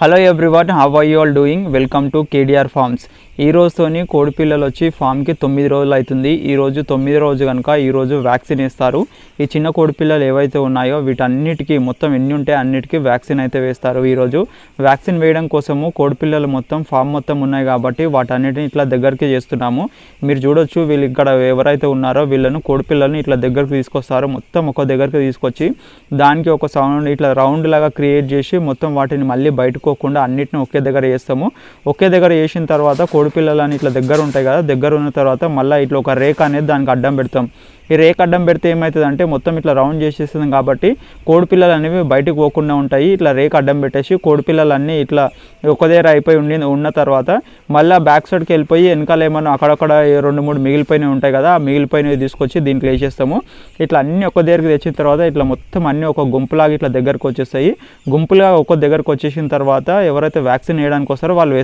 Hello everyone, how are you all doing? Welcome to KDR farms. ఈ రోజుతోని కోడి పిల్లలు వచ్చి ఫామ్కి 9 రోజులు అవుతుంది. ఈరోజు 9వ రోజు కనుక ఈరోజు వ్యాక్సిన్ వేస్తారు. ఈ చిన్న కోడి పిల్లలు ఏవైతే ఉన్నాయో వీటన్నిటికీ మొత్తం ఎన్ని ఉంటాయో అన్నిటికీ వ్యాక్సిన్ అయితే వేస్తారు. ఈరోజు వ్యాక్సిన్ వేయడం కోసము కోడి పిల్లలు మొత్తం ఫామ్ మొత్తం ఉన్నాయి కాబట్టి వాటన్నిటిని ఇట్లా దగ్గరికి చేస్తున్నాము. మీరు చూడొచ్చు, వీళ్ళు ఇక్కడ ఎవరైతే ఉన్నారో వీళ్ళను కోడి పిల్లల్ని ఇట్లా దగ్గరికి తీసుకొస్తారు. మొత్తం ఒక దగ్గరికి తీసుకొచ్చి దానికి ఒక సౌండ్ ఇట్లా రౌండ్ లాగా క్రియేట్ చేసి మొత్తం వాటిని మళ్ళీ బయటకోకుండా అన్నిటిని ఒకే దగ్గర చేస్తాము. ఒకే దగ్గర చేసిన తర్వాత కోడి పిల్లలని ఇట్లా దగ్గర ఉంటాయి కదా, దగ్గర ఉన్న తర్వాత మళ్ళీ ఇట్లా ఒక రేఖ అనేది దానికి అడ్డం పెడతాం. ఈ రేఖ అడ్డం పెడితే ఏమవుతుంది అంటే మొత్తం ఇట్లా రౌండ్ చేసేస్తుంది కాబట్టి కోడి పిల్లలు అనేవి బయటకు పోకుండా ఉంటాయి. ఇట్లా రేఖ అడ్డం పెట్టేసి కోడి పిల్లలన్నీ ఇట్లా ఒక దగ్గర అయిపోయి ఉన్న తర్వాత మళ్ళీ బ్యాక్ సైడ్కి వెళ్ళిపోయి వెనకాల ఏమన్నా అక్కడక్కడ 2-3 మిగిలిపోయినవి ఉంటాయి కదా, ఆ మిగిలిపోయినవి తీసుకొచ్చి దీంట్లో వేసేస్తాము. ఇట్లా అన్నీ ఒక దగ్గరికి తెచ్చిన తర్వాత ఇట్లా మొత్తం అన్నీ ఒక గుంపులాగా ఇట్లా దగ్గరకు వచ్చేస్తాయి. గుంపులుగా ఒక దగ్గరకు వచ్చేసిన తర్వాత ఎవరైతే వ్యాక్సిన్ వేయడానికి వస్తారో వాళ్ళు